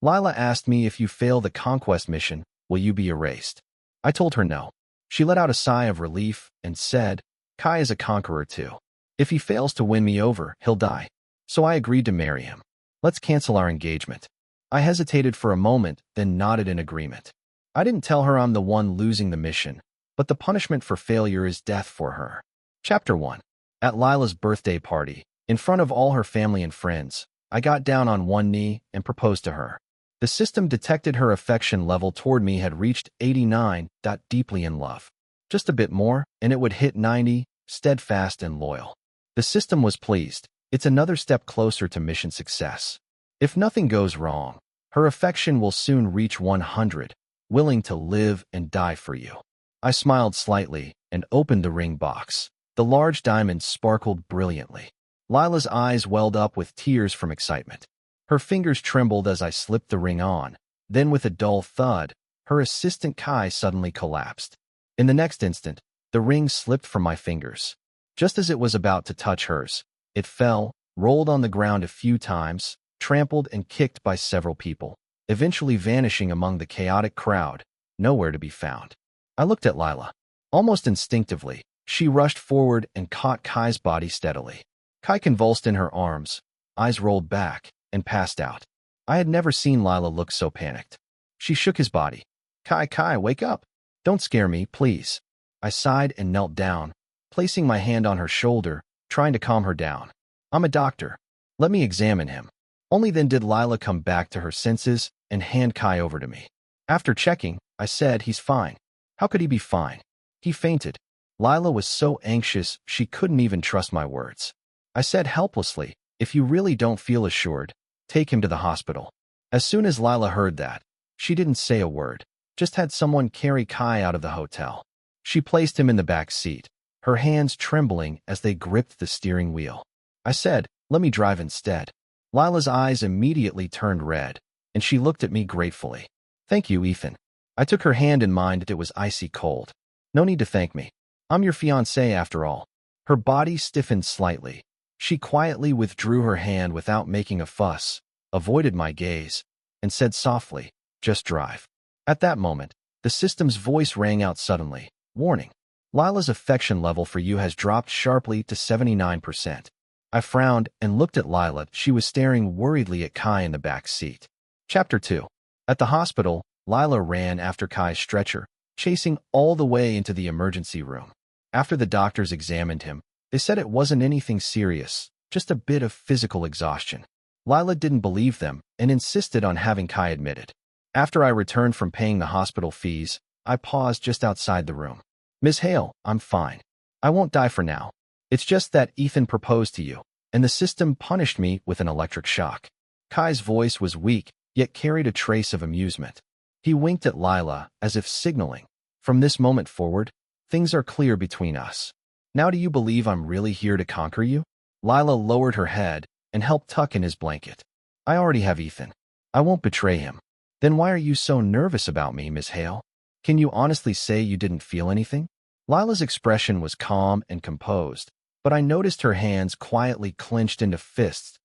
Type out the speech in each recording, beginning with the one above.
Lila asked me, if you fail the conquest mission, will you be erased? I told her no. She let out a sigh of relief and said, Kai is a conqueror too. If he fails to win me over, he'll die. So I agreed to marry him. Let's cancel our engagement. I hesitated for a moment, then nodded in agreement. I didn't tell her I'm the one losing the mission, but the punishment for failure is death for her. Chapter 1. At Lila's birthday party, in front of all her family and friends, I got down on one knee and proposed to her. The system detected her affection level toward me had reached 89. Deeply in love. Just a bit more, and it would hit 90, steadfast and loyal. The system was pleased. It's another step closer to mission success. If nothing goes wrong, her affection will soon reach 100, willing to live and die for you. I smiled slightly and opened the ring box. The large diamond sparkled brilliantly. Lila's eyes welled up with tears from excitement. Her fingers trembled as I slipped the ring on. Then with a dull thud, her assistant Kai suddenly collapsed. In the next instant, the ring slipped from my fingers. Just as it was about to touch hers, it fell, rolled on the ground a few times, trampled and kicked by several people, eventually vanishing among the chaotic crowd, nowhere to be found. I looked at Lila. Almost instinctively, she rushed forward and caught Kai's body steadily. Kai convulsed in her arms, eyes rolled back, and passed out. I had never seen Lila look so panicked. She shook his body. Kai, wake up. Don't scare me, please. I sighed and knelt down, placing my hand on her shoulder, trying to calm her down. I'm a doctor. Let me examine him. Only then did Lila come back to her senses and hand Kai over to me. After checking, I said, he's fine. How could he be fine? He fainted. Lila was so anxious she couldn't even trust my words. I said helplessly, if you really don't feel assured, take him to the hospital. As soon as Lila heard that, she didn't say a word, just had someone carry Kai out of the hotel. She placed him in the back seat, her hands trembling as they gripped the steering wheel. I said, let me drive instead. Lila's eyes immediately turned red, and she looked at me gratefully. Thank you, Ethan. I took her hand in mine and it was icy cold. No need to thank me. I'm your fiancé after all. Her body stiffened slightly. She quietly withdrew her hand without making a fuss, avoided my gaze, and said softly, just drive. At that moment, the system's voice rang out suddenly. Warning. Lila's affection level for you has dropped sharply to 79%. I frowned and looked at Lila. She was staring worriedly at Kai in the back seat. Chapter 2. At the hospital, Lila ran after Kai's stretcher, chasing all the way into the emergency room. After the doctors examined him, they said it wasn't anything serious, just a bit of physical exhaustion. Lila didn't believe them and insisted on having Kai admitted. After I returned from paying the hospital fees, I paused just outside the room. Ms. Hale, I'm fine. I won't die for now. It's just that Ethan proposed to you, and the system punished me with an electric shock. Kai's voice was weak, yet carried a trace of amusement. He winked at Lila as if signaling, from this moment forward, things are clear between us. Now do you believe I'm really here to conquer you? Lila lowered her head and helped tuck in his blanket. I already have Ethan. I won't betray him. Then why are you so nervous about me, Miss Hale? Can you honestly say you didn't feel anything? Lila's expression was calm and composed, but I noticed her hands quietly clenched into fists.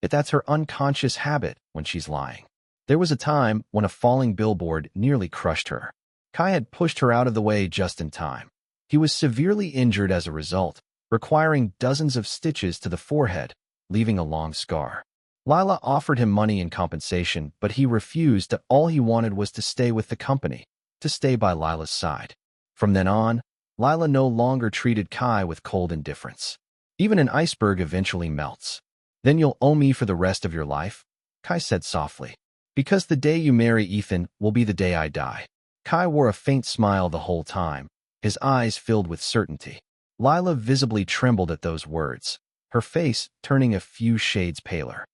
That's her unconscious habit when she's lying. There was a time when a falling billboard nearly crushed her. Kai had pushed her out of the way just in time. He was severely injured as a result, requiring dozens of stitches to the forehead, leaving a long scar. Lila offered him money in compensation, but he refused. All he wanted was to stay with the company, to stay by Lila's side. From then on, Lila no longer treated Kai with cold indifference. Even an iceberg eventually melts. Then you'll owe me for the rest of your life, Kai said softly. Because the day you marry Ethan will be the day I die. Kai wore a faint smile the whole time, his eyes filled with certainty. Lila visibly trembled at those words, her face turning a few shades paler.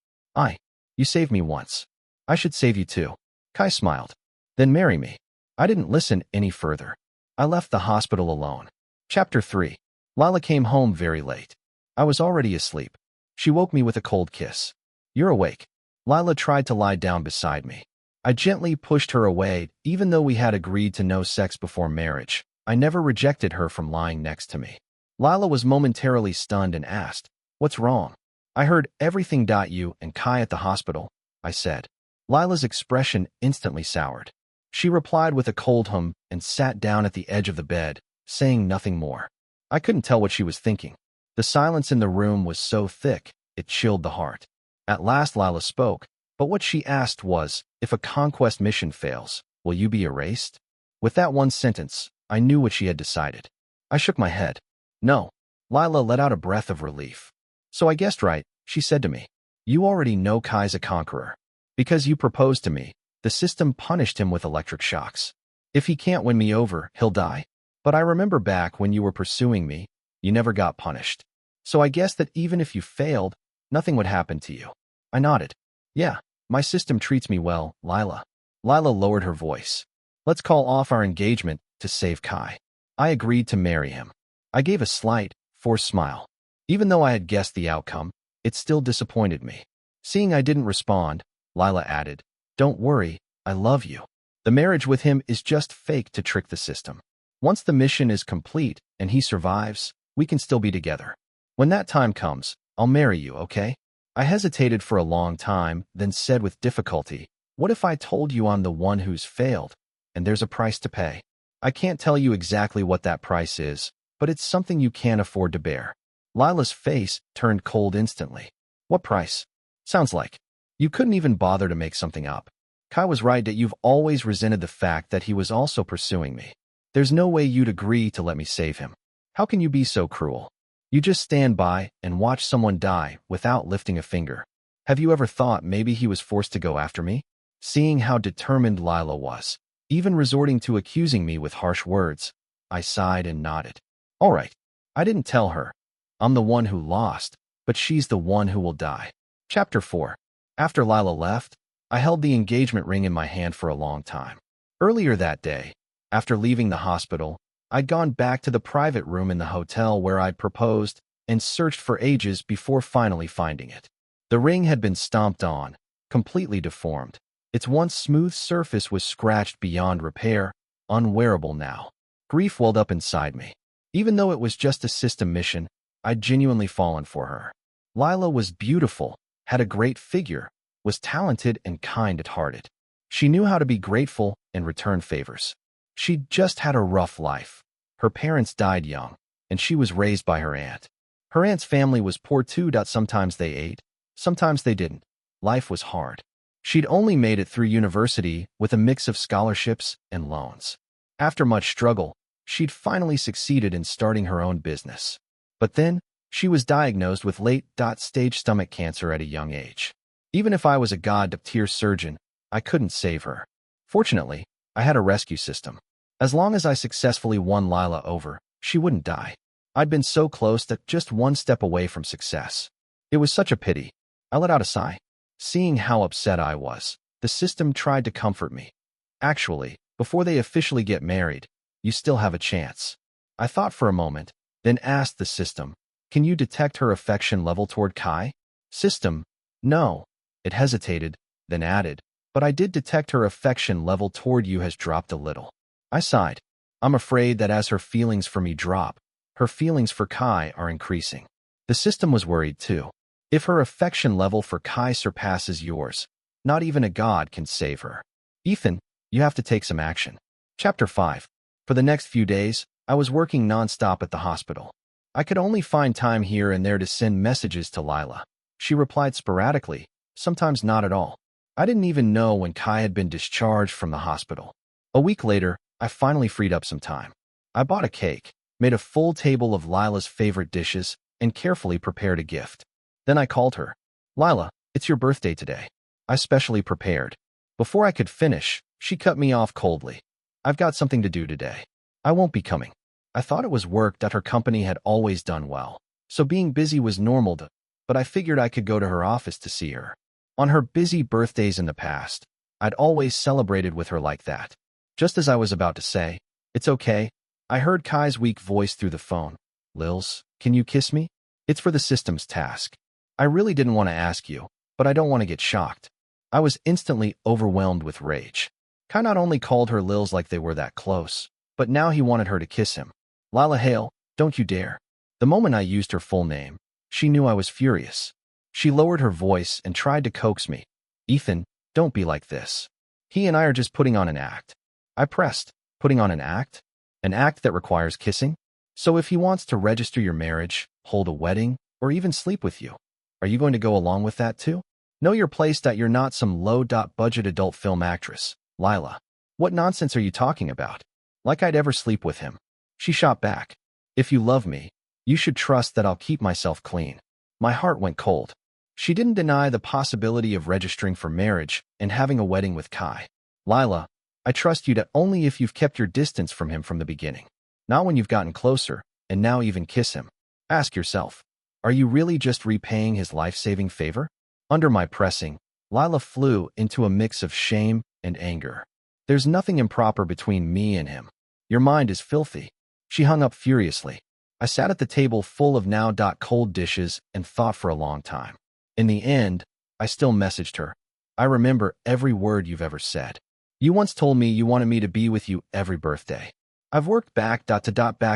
You saved me once. I should save you too. Kai smiled. Then marry me. I didn't listen any further. I left the hospital alone. Chapter 3. Lila came home very late. I was already asleep. She woke me with a cold kiss. You're awake. Lila tried to lie down beside me. I gently pushed her away, even though we had agreed to no sex before marriage. I never rejected her from lying next to me. Lila was momentarily stunned and asked, "What's wrong?" I heard everything. You and Kai at the hospital, I said. Lila's expression instantly soured. She replied with a cold hum and sat down at the edge of the bed, saying nothing more. I couldn't tell what she was thinking. The silence in the room was so thick, it chilled the heart. At last Lila spoke, but what she asked was, if a conquest mission fails, will you be erased? With that one sentence, I knew what she had decided. I shook my head. No. Lila let out a breath of relief. So I guessed right, she said to me. You already know Kai's a conqueror. Because you proposed to me, the system punished him with electric shocks. If he can't win me over, he'll die. But I remember back when you were pursuing me, you never got punished. So I guess that even if you failed, nothing would happen to you. I nodded. Yeah, my system treats me well, Lila. Lila lowered her voice. Let's call off our engagement to save Kai. I agreed to marry him. I gave a slight, forced smile. Even though I had guessed the outcome, it still disappointed me. Seeing I didn't respond, Lila added, Don't worry, I love you. The marriage with him is just fake to trick the system. Once the mission is complete and he survives, we can still be together. When that time comes, I'll marry you, okay? I hesitated for a long time, then said with difficulty, What if I told you I'm the one who's failed, and there's a price to pay? I can't tell you exactly what that price is, but it's something you can't afford to bear. Lila's face turned cold instantly. What price? Sounds like. You couldn't even bother to make something up. Kai was right that you've always resented the fact that he was also pursuing me. There's no way you'd agree to let me save him. How can you be so cruel? You just stand by and watch someone die without lifting a finger. Have you ever thought maybe he was forced to go after me? Seeing how determined Lila was, even resorting to accusing me with harsh words, I sighed and nodded. All right. I didn't tell her. I'm the one who lost, but she's the one who will die. Chapter 4. After Lila left, I held the engagement ring in my hand for a long time. Earlier that day, after leaving the hospital, I'd gone back to the private room in the hotel where I'd proposed and searched for ages before finally finding it. The ring had been stomped on, completely deformed. Its once smooth surface was scratched beyond repair, unwearable now. Grief welled up inside me. Even though it was just a system mission, I'd genuinely fallen for her. Lila was beautiful, had a great figure, was talented and kind at heart. She knew how to be grateful and return favors. She'd just had a rough life. Her parents died young, and she was raised by her aunt. Her aunt's family was poor too. Sometimes they ate, sometimes they didn't. Life was hard. She'd only made it through university with a mix of scholarships and loans. After much struggle, she'd finally succeeded in starting her own business. But then, she was diagnosed with late-stage stomach cancer at a young age. Even if I was a god-tier surgeon, I couldn't save her. Fortunately, I had a rescue system. As long as I successfully won Lila over, she wouldn't die. I'd been so close that just one step away from success. It was such a pity. I let out a sigh. Seeing how upset I was, the system tried to comfort me. Actually, before they officially get married, you still have a chance. I thought for a moment, then asked the system, Can you detect her affection level toward Kai? System, no. It hesitated, then added, But I did detect her affection level toward you has dropped a little. I sighed. I'm afraid that as her feelings for me drop, her feelings for Kai are increasing. The system was worried too. If her affection level for Kai surpasses yours, not even a god can save her. Ethan, you have to take some action. Chapter 5. For the next few days, I was working non-stop at the hospital. I could only find time here and there to send messages to Lila. She replied sporadically, sometimes not at all. I didn't even know when Kai had been discharged from the hospital. A week later, I finally freed up some time. I bought a cake, made a full table of Lila's favorite dishes, and carefully prepared a gift. Then I called her. Lila, it's your birthday today. I specially prepared. Before I could finish, she cut me off coldly. I've got something to do today. I won't be coming. I thought it was work that her company had always done well, so being busy was normal, but I figured I could go to her office to see her. On her busy birthdays in the past, I'd always celebrated with her like that. Just as I was about to say, It's okay, I heard Kai's weak voice through the phone. Lils, can you kiss me? It's for the system's task. I really didn't want to ask you, but I don't want to get shocked. I was instantly overwhelmed with rage. Kai not only called her Lils like they were that close, but now he wanted her to kiss him. Lila Hale, don't you dare. The moment I used her full name, she knew I was furious. She lowered her voice and tried to coax me. Ethan, Don't be like this. He and I are just putting on an act. I pressed. Putting on an act? An act that requires kissing? So if he wants to register your marriage, hold a wedding, or even sleep with you, are you going to go along with that too? Know your place that you're not some low-budget adult film actress, Lila. What nonsense are you talking about? Like I'd ever sleep with him. She shot back. If you love me, you should trust that I'll keep myself clean. My heart went cold. She didn't deny the possibility of registering for marriage and having a wedding with Kai. Lila, I trust you only if you've kept your distance from him from the beginning. Not when you've gotten closer, and now even kiss him. Ask yourself, are you really just repaying his life-saving favor? Under my pressing, Lila flew into a mix of shame and anger. There's nothing improper between me and him. Your mind is filthy. She hung up furiously. I sat at the table full of now cold dishes and thought for a long time. In the end, I still messaged her. I remember every word you've ever said. You once told me you wanted me to be with you every birthday. I've worked back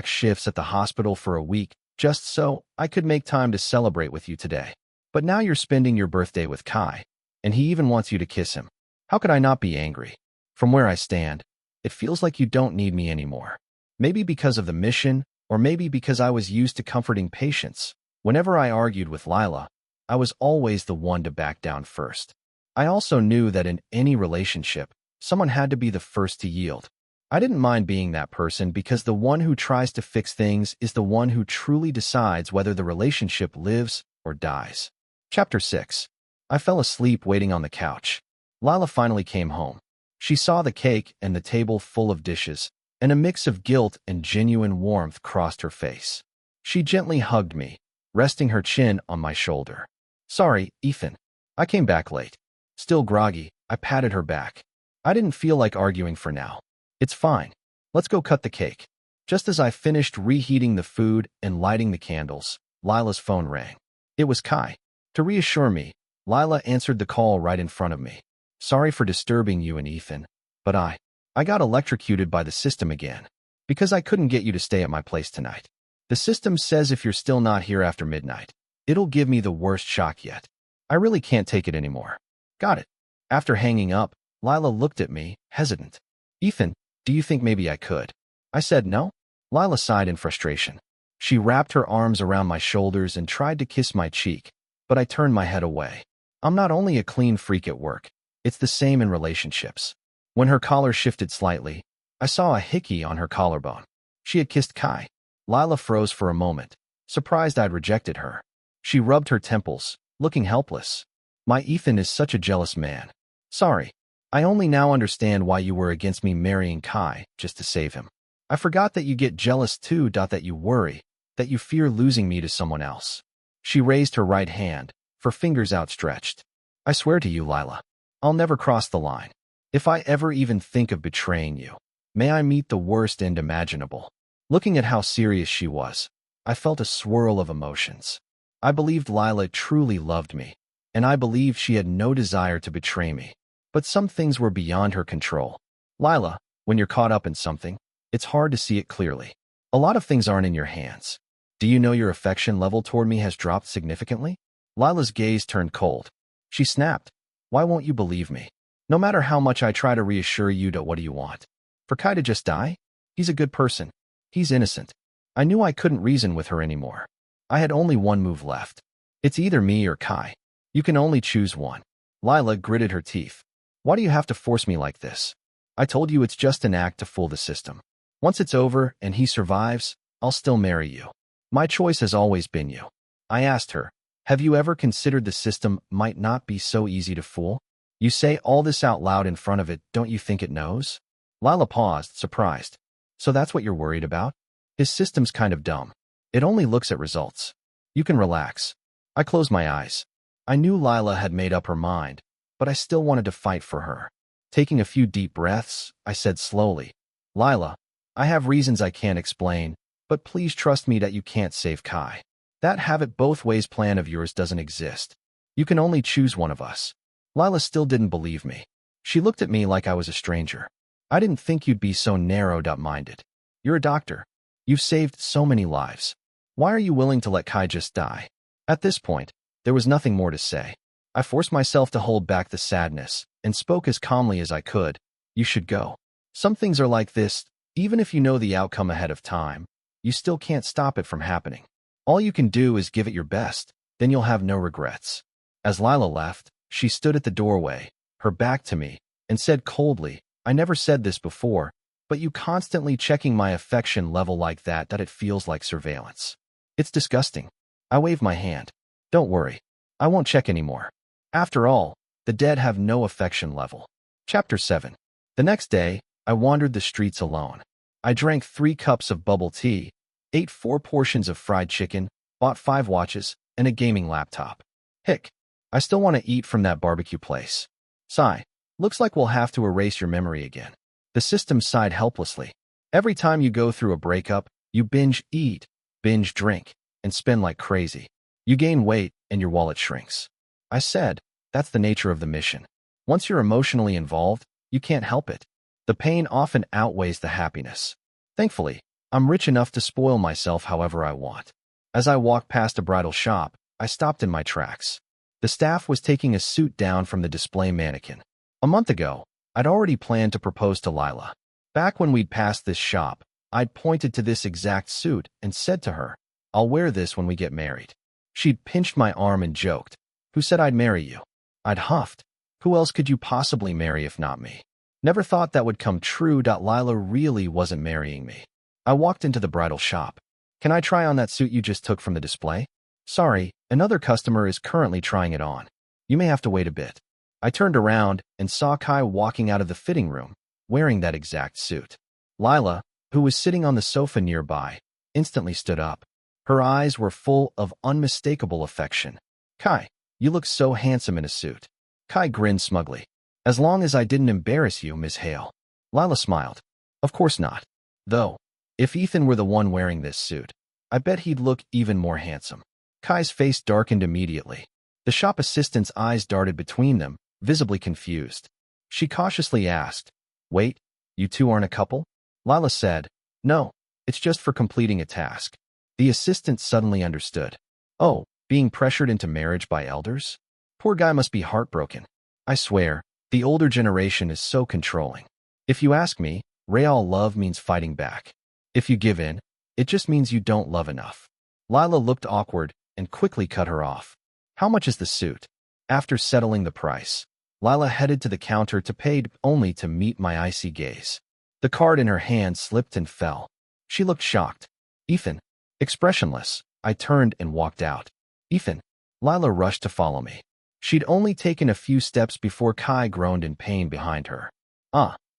shifts at the hospital for a week just so I could make time to celebrate with you today. But now you're spending your birthday with Kai, and he even wants you to kiss him. How could I not be angry? From where I stand, it feels like you don't need me anymore. Maybe because of the mission, or maybe because I was used to comforting patients. Whenever I argued with Lila, I was always the one to back down first. I also knew that in any relationship, someone had to be the first to yield. I didn't mind being that person because the one who tries to fix things is the one who truly decides whether the relationship lives or dies. Chapter 6. I fell asleep waiting on the couch. Lila finally came home. She saw the cake and the table full of dishes, and a mix of guilt and genuine warmth crossed her face. She gently hugged me, resting her chin on my shoulder. Sorry, Ethan. I came back late. Still groggy, I patted her back. I didn't feel like arguing for now. It's fine. Let's go cut the cake. Just as I finished reheating the food and lighting the candles, Lila's phone rang. It was Kai. To reassure me, Lila answered the call right in front of me. Sorry for disturbing you and Ethan, but I got electrocuted by the system again. Because I couldn't get you to stay at my place tonight. The system says if you're still not here after midnight, it'll give me the worst shock yet. I really can't take it anymore. Got it. After hanging up, Lila looked at me, hesitant. Ethan, do you think maybe I could? I said no. Lila sighed in frustration. She wrapped her arms around my shoulders and tried to kiss my cheek, but I turned my head away. I'm not only a clean freak at work, it's the same in relationships. When her collar shifted slightly, I saw a hickey on her collarbone. She had kissed Kai. Lila froze for a moment, surprised I'd rejected her. She rubbed her temples, looking helpless. My Ethan is such a jealous man. Sorry. I only now understand why you were against me marrying Kai just to save him. I forgot that you get jealous too, that you worry, that you fear losing me to someone else. She raised her right hand, her fingers outstretched. I swear to you, Lila, I'll never cross the line. If I ever even think of betraying you, may I meet the worst end imaginable. Looking at how serious she was, I felt a swirl of emotions. I believed Lila truly loved me, and I believed she had no desire to betray me. But some things were beyond her control. Lila, when you're caught up in something, it's hard to see it clearly. A lot of things aren't in your hands. Do you know your affection level toward me has dropped significantly? Lila's gaze turned cold. She snapped. Why won't you believe me? No matter how much I try to reassure you, what do you want? For Kai to just die? He's a good person. He's innocent. I knew I couldn't reason with her anymore. I had only one move left. It's either me or Kai. You can only choose one. Lila gritted her teeth. Why do you have to force me like this? I told you it's just an act to fool the system. Once it's over and he survives, I'll still marry you. My choice has always been you. I asked her, have you ever considered the system might not be so easy to fool? You say all this out loud in front of it, don't you think it knows? Lila paused, surprised. So that's what you're worried about? His system's kind of dumb. It only looks at results. You can relax. I closed my eyes. I knew Lila had made up her mind, but I still wanted to fight for her. Taking a few deep breaths, I said slowly, Lila, I have reasons I can't explain, but please trust me that you can't save Kai. That have-it-both-ways plan of yours doesn't exist. You can only choose one of us. Lila still didn't believe me. She looked at me like I was a stranger. I didn't think you'd be so narrow-minded. You're a doctor. You've saved so many lives. Why are you willing to let Kai just die? At this point, there was nothing more to say. I forced myself to hold back the sadness and spoke as calmly as I could. You should go. Some things are like this. Even if you know the outcome ahead of time, you still can't stop it from happening. All you can do is give it your best, then you'll have no regrets. As Lila left, she stood at the doorway, her back to me, and said coldly, I never said this before, but you constantly checking my affection level like that it feels like surveillance. It's disgusting. I waved my hand. Don't worry. I won't check anymore. After all, the dead have no affection level. Chapter 7. The next day, I wandered the streets alone. I drank 3 cups of bubble tea, ate 4 portions of fried chicken, bought 5 watches, and a gaming laptop. Hick. I still want to eat from that barbecue place. Sigh. Looks like we'll have to erase your memory again. The system sighed helplessly. Every time you go through a breakup, you binge eat, binge drink, and spend like crazy. You gain weight, and your wallet shrinks. I said, that's the nature of the mission. Once you're emotionally involved, you can't help it. The pain often outweighs the happiness. Thankfully, I'm rich enough to spoil myself however I want. As I walked past a bridal shop, I stopped in my tracks. The staff was taking a suit down from the display mannequin. A month ago, I'd already planned to propose to Lila. Back when we'd passed this shop, I'd pointed to this exact suit and said to her, I'll wear this when we get married. She'd pinched my arm and joked, Who said I'd marry you? I'd huffed, Who else could you possibly marry if not me? Never thought that would come true. Lila really wasn't marrying me. I walked into the bridal shop. Can I try on that suit you just took from the display? Sorry, another customer is currently trying it on. You may have to wait a bit. I turned around and saw Kai walking out of the fitting room, wearing that exact suit. Lila, who was sitting on the sofa nearby, instantly stood up. Her eyes were full of unmistakable affection. Kai, you look so handsome in a suit. Kai grinned smugly. As long as I didn't embarrass you, Miss Hale. Lila smiled. Of course not. Though, if Ethan were the one wearing this suit, I bet he'd look even more handsome. Kai's face darkened immediately. The shop assistant's eyes darted between them, visibly confused. She cautiously asked, Wait, you two aren't a couple? Lila said, No, it's just for completing a task. The assistant suddenly understood. Oh, being pressured into marriage by elders? Poor guy must be heartbroken. I swear, the older generation is so controlling. If you ask me, real love means fighting back. If you give in, it just means you don't love enough. Lila looked awkward and quickly cut her off. How much is the suit? After settling the price, Lila headed to the counter to pay, only to meet my icy gaze. The card in her hand slipped and fell. She looked shocked. Ethan. Expressionless, I turned and walked out. Ethan. Lila rushed to follow me. She'd only taken a few steps before Kai groaned in pain behind her.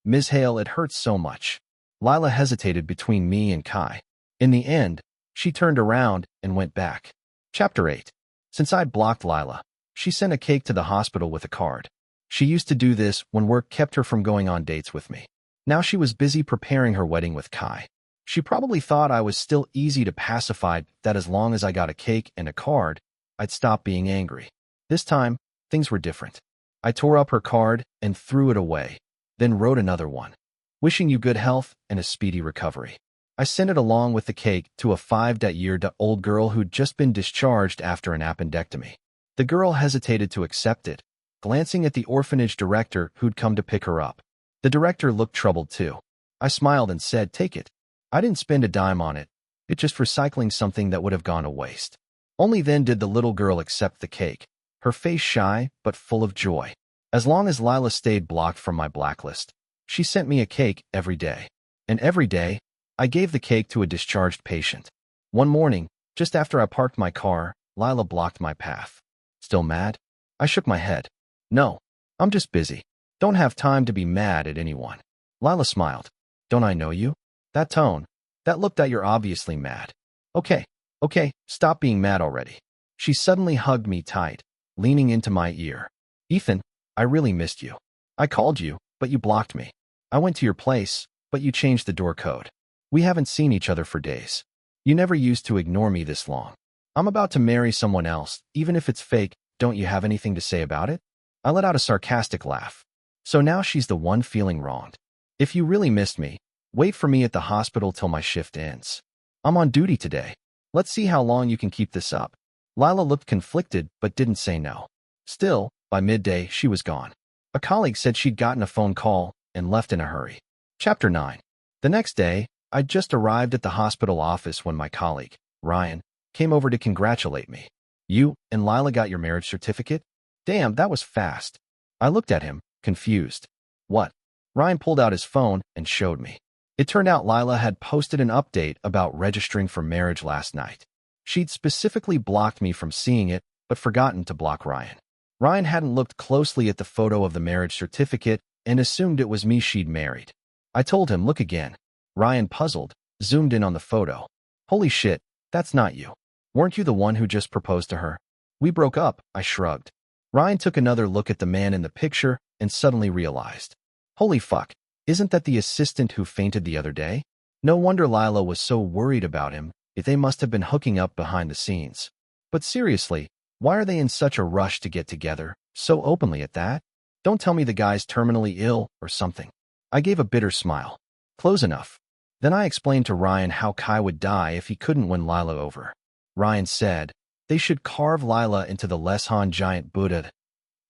Ms. Hale, it hurts so much. Lila hesitated between me and Kai. In the end, she turned around and went back. Chapter 8. Since I'd blocked Lila, she sent a cake to the hospital with a card. She used to do this when work kept her from going on dates with me. Now she was busy preparing her wedding with Kai. She probably thought I was still easy to pacify, that as long as I got a cake and a card, I'd stop being angry. This time, things were different. I tore up her card and threw it away, then wrote another one. Wishing you good health and a speedy recovery. I sent it along with the cake to a 5-year-old girl who'd just been discharged after an appendectomy. The girl hesitated to accept it, glancing at the orphanage director who'd come to pick her up. The director looked troubled too. I smiled and said, Take it. I didn't spend a dime on it. It's just recycling something that would have gone to waste. Only then did the little girl accept the cake, her face shy but full of joy. As long as Lila stayed blocked from my blacklist, she sent me a cake every day. And every day, I gave the cake to a discharged patient. One morning, just after I parked my car, Lila blocked my path. Still mad? I shook my head. No, I'm just busy. Don't have time to be mad at anyone. Lila smiled. Don't I know you? That tone, that look that you're obviously mad. Okay, stop being mad already. She suddenly hugged me tight, leaning into my ear. Ethan, I really missed you. I called you, but you blocked me. I went to your place, but you changed the door code. We haven't seen each other for days. You never used to ignore me this long. I'm about to marry someone else, even if it's fake. Don't you have anything to say about it? I let out a sarcastic laugh. So now she's the one feeling wronged. If you really missed me, wait for me at the hospital till my shift ends. I'm on duty today. Let's see how long you can keep this up. Lila looked conflicted but didn't say no. Still, by midday, she was gone. A colleague said she'd gotten a phone call and left in a hurry. Chapter 9. The next day, I'd just arrived at the hospital office when my colleague, Ryan, came over to congratulate me. "You and Lila got your marriage certificate? Damn, that was fast." I looked at him, confused. "What?" Ryan pulled out his phone and showed me. It turned out Lila had posted an update about registering for marriage last night. She'd specifically blocked me from seeing it, but forgotten to block Ryan. Ryan hadn't looked closely at the photo of the marriage certificate and assumed it was me she'd married. I told him, "Look again." Ryan, puzzled, zoomed in on the photo. "Holy shit, that's not you. Weren't you the one who just proposed to her?" "We broke up," I shrugged. Ryan took another look at the man in the picture and suddenly realized. Holy fuck, isn't that the assistant who fainted the other day? No wonder Lila was so worried about him. If they must have been hooking up behind the scenes. But seriously, why are they in such a rush to get together, so openly at that? Don't tell me the guy's terminally ill or something. I gave a bitter smile. Close enough. Then I explained to Ryan how Kai would die if he couldn't win Lila over. Ryan said, "They should carve Lila into the Leshan giant Buddha.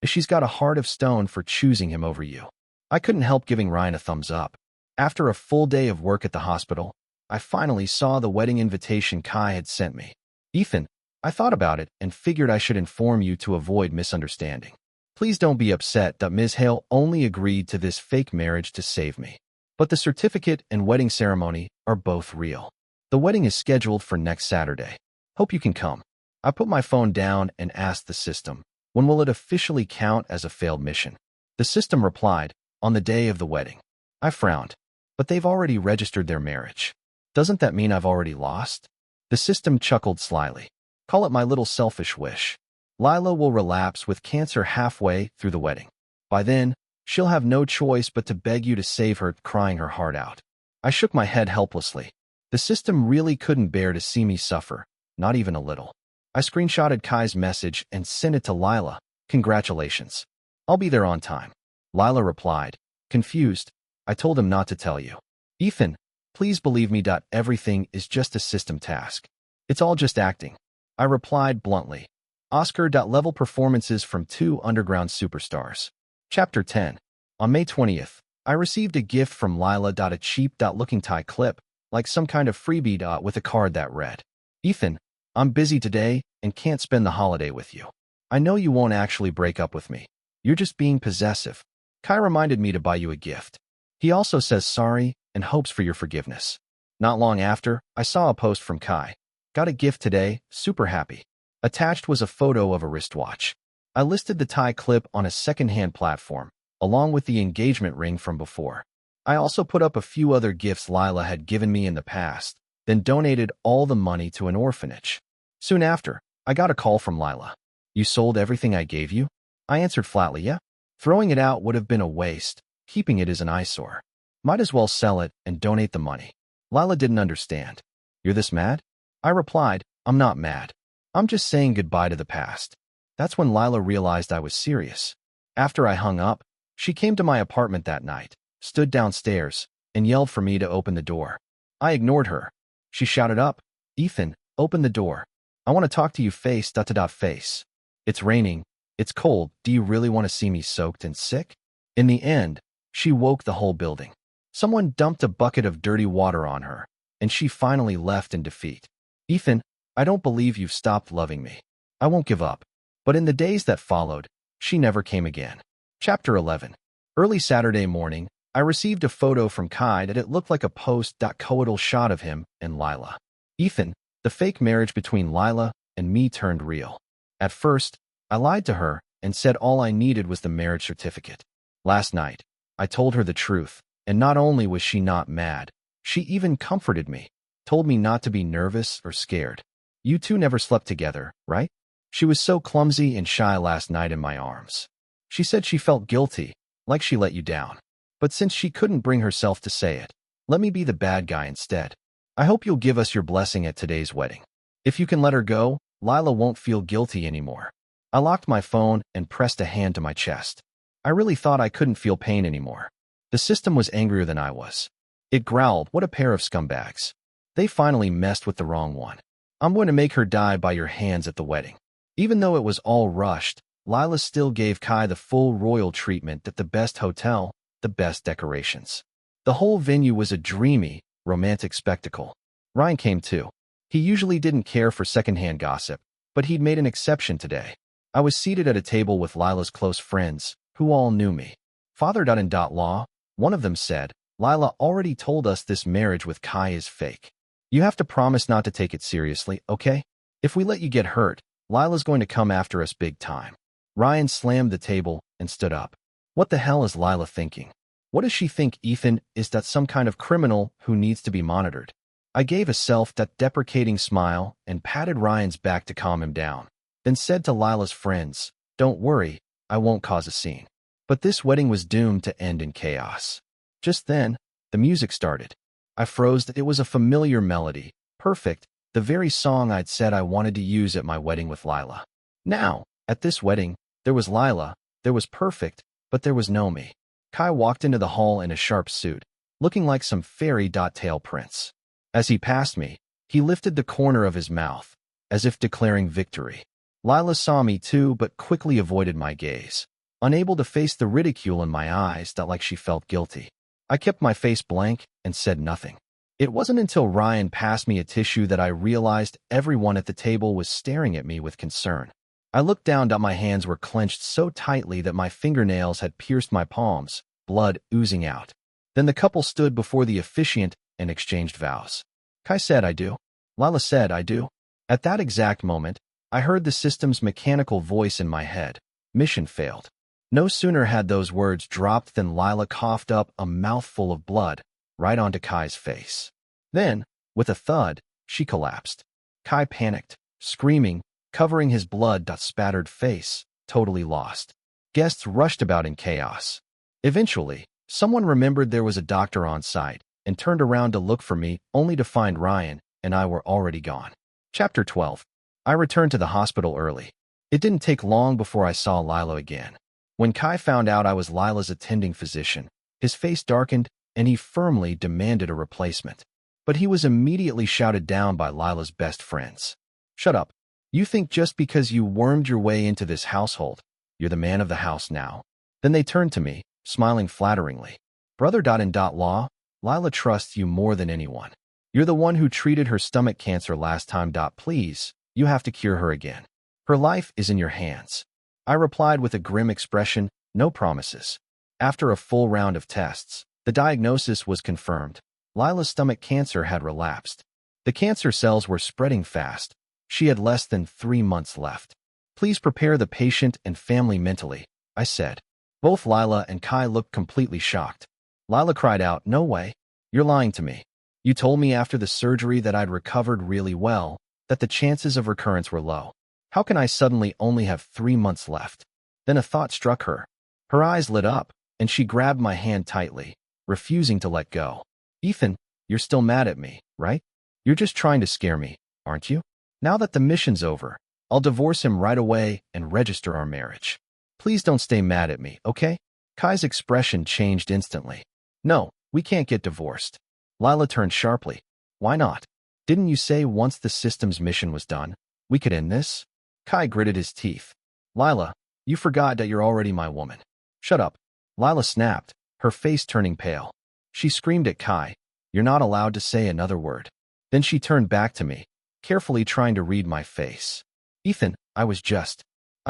She's got a heart of stone for choosing him over you." I couldn't help giving Ryan a thumbs up. After a full day of work at the hospital, I finally saw the wedding invitation Kai had sent me. "Ethan, I thought about it and figured I should inform you to avoid misunderstanding. Please don't be upset that Ms. Hale only agreed to this fake marriage to save me. But the certificate and wedding ceremony are both real. The wedding is scheduled for next Saturday. Hope you can come." I put my phone down and asked the system, "When will it officially count as a failed mission?" The system replied, "On the day of the wedding." I frowned. "But they've already registered their marriage. Doesn't that mean I've already lost?" The system chuckled slyly. "Call it my little selfish wish. Lila will relapse with cancer halfway through the wedding. By then, she'll have no choice but to beg you to save her, crying her heart out." I shook my head helplessly. The system really couldn't bear to see me suffer, not even a little. I screenshotted Kai's message and sent it to Lila. "Congratulations. I'll be there on time." Lila replied, confused. I told him not to tell you. "Ethan, please believe me. Everything is just a system task. It's all just acting." I replied bluntly. Oscar-level performances from two underground superstars. Chapter 10. On May 20th, I received a gift from Lila. A cheap-looking tie clip, like some kind of freebie with a card that read, "Ethan, I'm busy today and can't spend the holiday with you. I know you won't actually break up with me. You're just being possessive. Kai reminded me to buy you a gift. He also says sorry and hopes for your forgiveness." Not long after, I saw a post from Kai. "Got a gift today, super happy." Attached was a photo of a wristwatch. I listed the tie clip on a second-hand platform, along with the engagement ring from before. I also put up a few other gifts Lila had given me in the past, then donated all the money to an orphanage. Soon after, I got a call from Lila. "You sold everything I gave you?" I answered flatly, "Yeah. Throwing it out would have been a waste. Keeping it is an eyesore. Might as well sell it and donate the money." Lila didn't understand. "You're this mad?" I replied, "I'm not mad. I'm just saying goodbye to the past." That's when Lila realized I was serious. After I hung up, she came to my apartment that night, stood downstairs, and yelled for me to open the door. I ignored her. She shouted up, "Ethan, open the door. I want to talk to you face to face. It's raining. It's cold. Do you really want to see me soaked and sick?" In the end, she woke the whole building. Someone dumped a bucket of dirty water on her, and she finally left in defeat. "Ethan, I don't believe you've stopped loving me. I won't give up." But in the days that followed, she never came again. Chapter 11. Early Saturday morning, I received a photo from Kai that it looked like a post-coital shot of him and Lila. "Ethan, the fake marriage between Lila and me turned real. At first, I lied to her and said all I needed was the marriage certificate. Last night, I told her the truth, and not only was she not mad, she even comforted me, told me not to be nervous or scared. You two never slept together, right? She was so clumsy and shy last night in my arms. She said she felt guilty, like she let you down. But since she couldn't bring herself to say it, let me be the bad guy instead. I hope you'll give us your blessing at today's wedding. If you can let her go, Lila won't feel guilty anymore." I locked my phone and pressed a hand to my chest. I really thought I couldn't feel pain anymore. The system was angrier than I was. It growled, "What a pair of scumbags. They finally messed with the wrong one. I'm going to make her die by your hands at the wedding." Even though it was all rushed, Lila still gave Kai the full royal treatment at the best hotel, the best decorations. The whole venue was a dreamy, romantic spectacle. Ryan came too. He usually didn't care for secondhand gossip, but he'd made an exception today. I was seated at a table with Lila's close friends, who all knew me. Father.in.law, one of them said, Lila already told us this marriage with Kai is fake. You have to promise not to take it seriously, okay? If we let you get hurt, Lila's going to come after us big time. Ryan slammed the table and stood up. What the hell is Lila thinking? What does she think Ethan is that some kind of criminal who needs to be monitored? I gave a self-deprecating smile and patted Ryan's back to calm him down, then said to Lila's friends, don't worry, I won't cause a scene. But this wedding was doomed to end in chaos. Just then, the music started. I froze. It was a familiar melody, perfect, the very song I'd said I wanted to use at my wedding with Lila. Now, at this wedding, there was Lila, there was perfect, but there was no me. Kai walked into the hall in a sharp suit, looking like some fairy-tale prince. As he passed me, he lifted the corner of his mouth, as if declaring victory. Lila saw me too, but quickly avoided my gaze, unable to face the ridicule in my eyes that like she felt guilty. I kept my face blank and said nothing. It wasn't until Ryan passed me a tissue that I realized everyone at the table was staring at me with concern. I looked down. My hands were clenched so tightly that my fingernails had pierced my palms, blood oozing out. Then the couple stood before the officiant and exchanged vows. Kai said, I do. Lila said, I do. At that exact moment, I heard the system's mechanical voice in my head. Mission failed. No sooner had those words dropped than Lila coughed up a mouthful of blood right onto Kai's face. Then, with a thud, she collapsed. Kai panicked, screaming, covering his blood-spattered face, totally lost. Guests rushed about in chaos. Eventually, someone remembered there was a doctor on site and turned around to look for me, only to find Ryan and I were already gone. Chapter 12. I returned to the hospital early. It didn't take long before I saw Lila again. When Kai found out I was Lila's attending physician, his face darkened and he firmly demanded a replacement. But he was immediately shouted down by Lila's best friends. Shut up. You think just because you wormed your way into this household, you're the man of the house now? Then they turned to me, smiling flatteringly. Brother.in.law, Lila trusts you more than anyone. You're the one who treated her stomach cancer last time. Please, you have to cure her again. Her life is in your hands. I replied with a grim expression, no promises. After a full round of tests, the diagnosis was confirmed. Lila's stomach cancer had relapsed. The cancer cells were spreading fast. She had less than 3 months left. Please prepare the patient and family mentally, I said. Both Lila and Kai looked completely shocked. Lila cried out, no way. You're lying to me. You told me after the surgery that I'd recovered really well, that the chances of recurrence were low. How can I suddenly only have 3 months left? Then a thought struck her. Her eyes lit up, and she grabbed my hand tightly, refusing to let go. Ethan, you're still mad at me, right? You're just trying to scare me, aren't you? Now that the mission's over, I'll divorce him right away and register our marriage. Please don't stay mad at me, okay? Kai's expression changed instantly. No, we can't get divorced. Lila turned sharply. Why not? Didn't you say once the system's mission was done, we could end this? Kai gritted his teeth. Lila, you forgot that you're already my woman. Shut up. Lila snapped, her face turning pale. She screamed at Kai, you're not allowed to say another word. Then she turned back to me, carefully trying to read my face. Ethan, I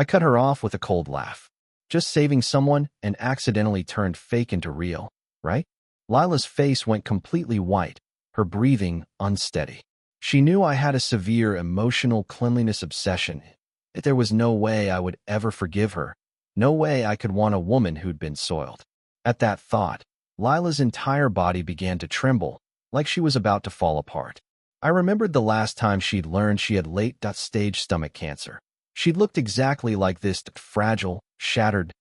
cut her off with a cold laugh. Just saving someone and accidentally turned fake into real, right? Lila's face went completely white, her breathing unsteady. She knew I had a severe emotional cleanliness obsession. There was no way I would ever forgive her. No way I could want a woman who'd been soiled. At that thought, Lila's entire body began to tremble, like she was about to fall apart. I remembered the last time she'd learned she had late-stage stomach cancer. She looked exactly like this, fragile, shattered,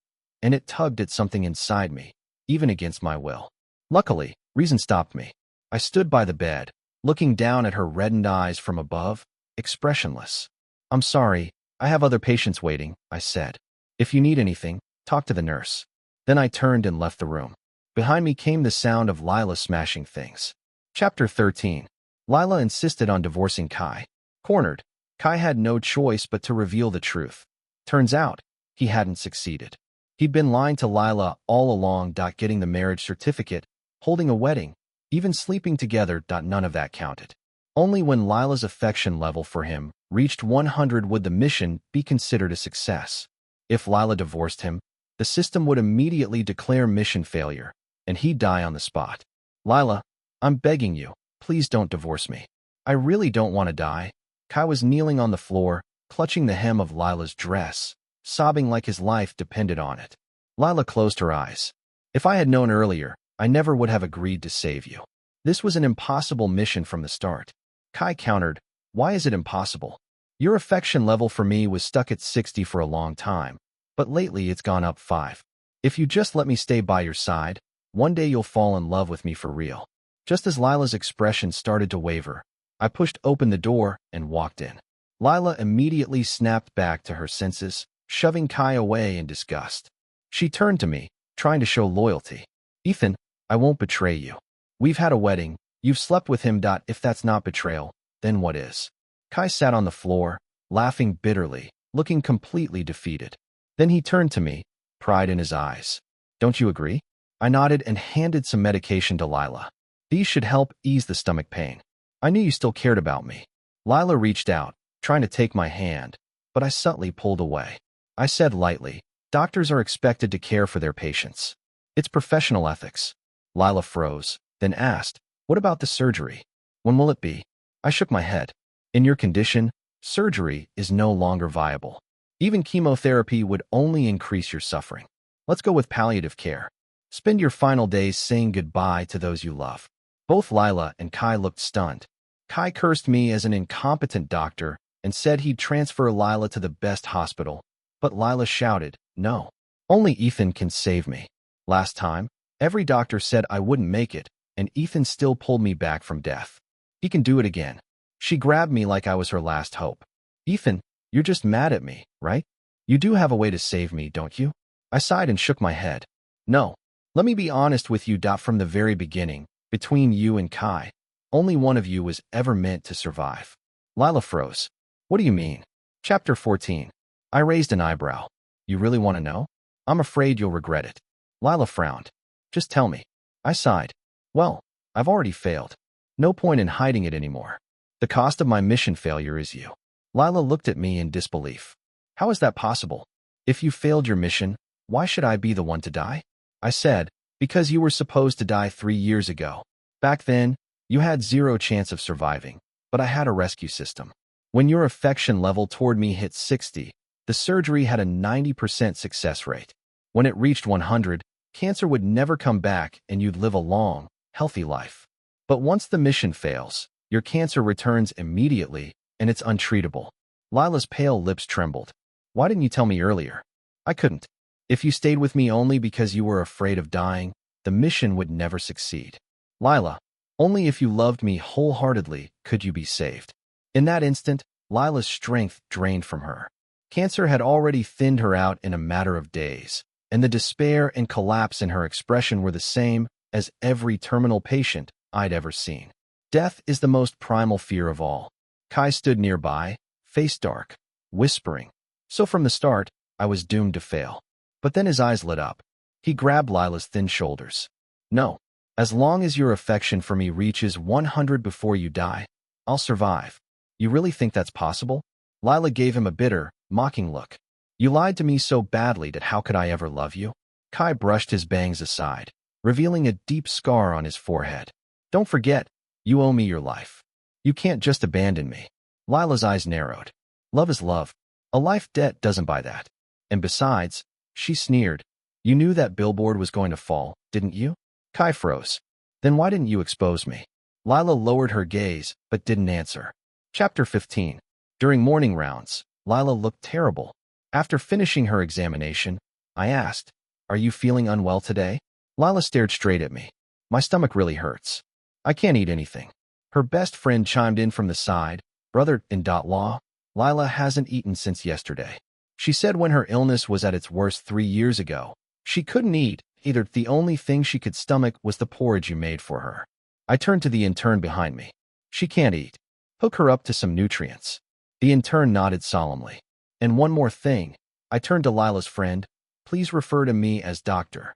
and it tugged at something inside me, even against my will. Luckily, reason stopped me. I stood by the bed, looking down at her reddened eyes from above, expressionless. I'm sorry, I have other patients waiting, I said. If you need anything, talk to the nurse. Then I turned and left the room. Behind me came the sound of Lila smashing things. Chapter 13. Lila insisted on divorcing Kai. Cornered, Kai had no choice but to reveal the truth. Turns out, He hadn't succeeded. He'd been lying to Lila all along, getting the marriage certificate, holding a wedding, even sleeping together. None of that counted. Only when Lila's affection level for him reached 100 would the mission be considered a success. If Lila divorced him, the system would immediately declare mission failure, and he'd die on the spot. Lila, I'm begging you, please don't divorce me. I really don't want to die. Kai was kneeling on the floor, clutching the hem of Lila's dress, sobbing like his life depended on it. Lila closed her eyes. If I had known earlier, I never would have agreed to save you. This was an impossible mission from the start. Kai countered, why is it impossible? Your affection level for me was stuck at 60 for a long time, but lately it's gone up 5. If you just let me stay by your side, one day you'll fall in love with me for real. Just as Lila's expression started to waver, I pushed open the door and walked in. Lila immediately snapped back to her senses, shoving Kai away in disgust. She turned to me, trying to show loyalty. Ethan, I won't betray you. We've had a wedding. You've slept with him. If that's not betrayal, then what is? Kai sat on the floor, laughing bitterly, looking completely defeated. Then he turned to me, pride in his eyes. Don't you agree? I nodded and handed some medication to Lila. These should help ease the stomach pain. I knew you still cared about me. Lila reached out, trying to take my hand, but I subtly pulled away. I said lightly, doctors are expected to care for their patients. It's professional ethics. Lila froze, then asked, what about the surgery? When will it be? I shook my head. In your condition, surgery is no longer viable. Even chemotherapy would only increase your suffering. Let's go with palliative care. Spend your final days saying goodbye to those you love. Both Lila and Kai looked stunned. Kai cursed me as an incompetent doctor and said he'd transfer Lila to the best hospital, but Lila shouted, no. Only Ethan can save me. Last time, every doctor said I wouldn't make it, and Ethan still pulled me back from death. He can do it again. She grabbed me like I was her last hope. Ethan, you're just mad at me, right? You do have a way to save me, don't you? I sighed and shook my head. No. Let me be honest with you. From the very beginning, between you and Kai, only one of you was ever meant to survive. Lila froze. What do you mean? Chapter 14. I raised an eyebrow. You really want to know? I'm afraid you'll regret it. Lila frowned. Just tell me. I sighed. Well, I've already failed. No point in hiding it anymore. The cost of my mission failure is you. Lila looked at me in disbelief. How is that possible? If you failed your mission, why should I be the one to die? I said, because you were supposed to die 3 years ago. Back then, you had 0 chance of surviving, but I had a rescue system. When your affection level toward me hit 60, the surgery had a 90% success rate. When it reached 100, cancer would never come back and you'd live a long, healthy life. But once the mission fails, your cancer returns immediately and it's untreatable. Lila's pale lips trembled. Why didn't you tell me earlier? I couldn't. If you stayed with me only because you were afraid of dying, the mission would never succeed. Lila, only if you loved me wholeheartedly could you be saved. In that instant, Lila's strength drained from her. Cancer had already thinned her out in a matter of days, and the despair and collapse in her expression were the same as every terminal patient I'd ever seen. Death is the most primal fear of all. Kai stood nearby, face dark, whispering. So from the start, I was doomed to fail. But then his eyes lit up. He grabbed Lila's thin shoulders. No, as long as your affection for me reaches 100 before you die, I'll survive. You really think that's possible? Lila gave him a bitter, mocking look. You lied to me so badly that how could I ever love you? Kai brushed his bangs aside, revealing a deep scar on his forehead. Don't forget, you owe me your life. You can't just abandon me. Lila's eyes narrowed. Love is love. A life debt doesn't buy that. And besides, she sneered, you knew that billboard was going to fall, didn't you? Kai froze. Then why didn't you expose me? Lila lowered her gaze, but didn't answer. Chapter 15. During morning rounds, Lila looked terrible. After finishing her examination, I asked, are you feeling unwell today? Lila stared straight at me. My stomach really hurts. I can't eat anything. Her best friend chimed in from the side, brother-in-law, Lila hasn't eaten since yesterday. She said when her illness was at its worst 3 years ago, she couldn't eat either. The only thing she could stomach was the porridge you made for her. I turned to the intern behind me. She can't eat. Hook her up to some nutrients. The intern nodded solemnly. And one more thing, I turned to Lila's friend. Please refer to me as Doctor.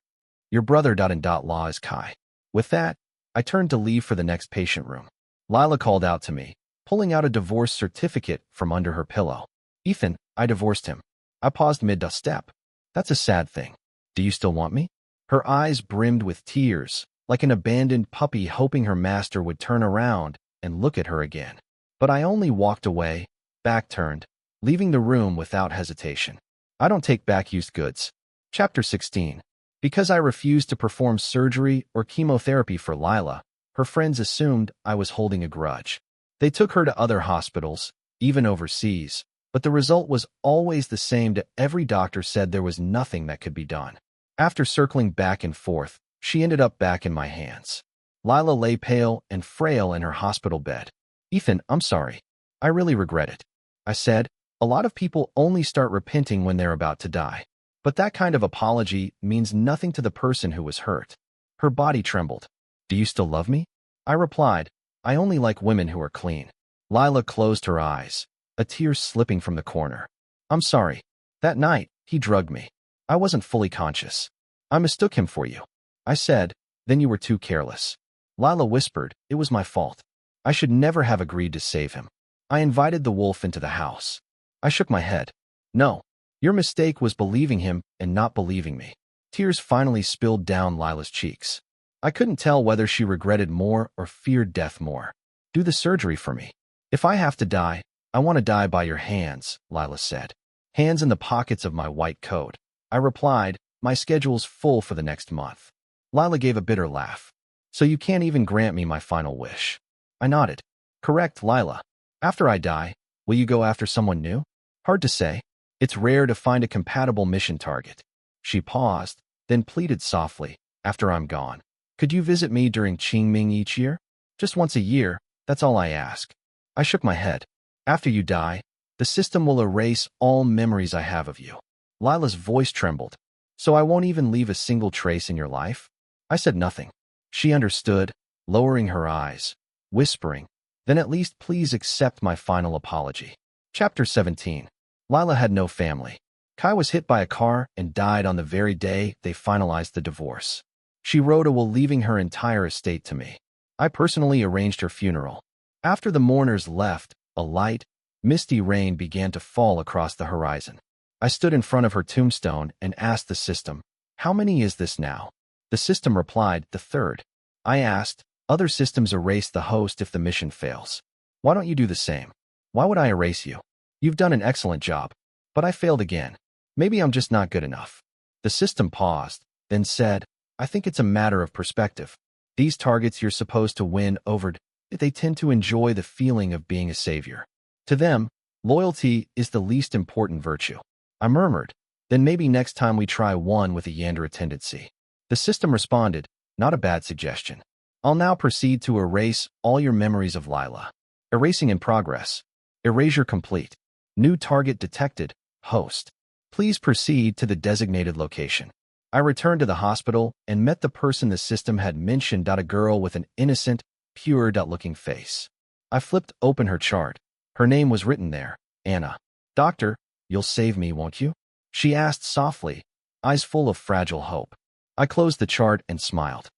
Your brother. Law is Kai. With that, I turned to leave for the next patient room. Lila called out to me, pulling out a divorce certificate from under her pillow. Ethan, I divorced him. I paused mid-step. That's a sad thing. Do you still want me? Her eyes brimmed with tears, like an abandoned puppy hoping her master would turn around and look at her again. But I only walked away, back turned, leaving the room without hesitation. I don't take back used goods. Chapter 16. Because I refused to perform surgery or chemotherapy for Lila, her friends assumed I was holding a grudge. They took her to other hospitals, even overseas, but the result was always the same. Every doctor said there was nothing that could be done. After circling back and forth, she ended up back in my hands. Lila lay pale and frail in her hospital bed. Ethan, I'm sorry. I really regret it. I said, a lot of people only start repenting when they're about to die. But that kind of apology means nothing to the person who was hurt. Her body trembled. Do you still love me? I replied, I only like women who are clean. Lila closed her eyes, a tear slipping from the corner. I'm sorry. That night, he drugged me. I wasn't fully conscious. I mistook him for you. I said, then you were too careless. Lila whispered, it was my fault. I should never have agreed to save him. I invited the wolf into the house. I shook my head. No, your mistake was believing him and not believing me. Tears finally spilled down Lila's cheeks. I couldn't tell whether she regretted more or feared death more. Do the surgery for me. If I have to die, I want to die by your hands, Lila said. Hands in the pockets of my white coat. I replied, my schedule's full for the next month. Lila gave a bitter laugh. So you can't even grant me my final wish. I nodded. Correct, Lila. After I die, will you go after someone new? Hard to say. It's rare to find a compatible mission target. She paused, then pleaded softly, after I'm gone. Could you visit me during Qingming each year? Just once a year, that's all I ask. I shook my head. After you die, the system will erase all memories I have of you. Lila's voice trembled. So I won't even leave a single trace in your life? I said nothing. She understood, lowering her eyes, whispering, then at least please accept my final apology. Chapter 17. Lila had no family. Kai was hit by a car and died on the very day they finalized the divorce. She wrote a will leaving her entire estate to me. I personally arranged her funeral. After the mourners left, a light, misty rain began to fall across the horizon. I stood in front of her tombstone and asked the system, how many is this now? The system replied, the third. I asked, other systems erase the host if the mission fails. Why don't you do the same? Why would I erase you? You've done an excellent job. But I failed again. Maybe I'm just not good enough. The system paused, then said, I think it's a matter of perspective. These targets you're supposed to win over, they tend to enjoy the feeling of being a savior. To them, loyalty is the least important virtue. I murmured, then maybe next time we try one with a Yandere tendency. The system responded, not a bad suggestion. I'll now proceed to erase all your memories of Lila. Erasing in progress. Erasure complete. New target detected. Host. Please proceed to the designated location. I returned to the hospital and met the person the system had mentioned, a girl with an innocent, pure-looking face. I flipped open her chart. Her name was written there, Anna. Doctor, you'll save me, won't you? She asked softly, eyes full of fragile hope. I closed the chart and smiled.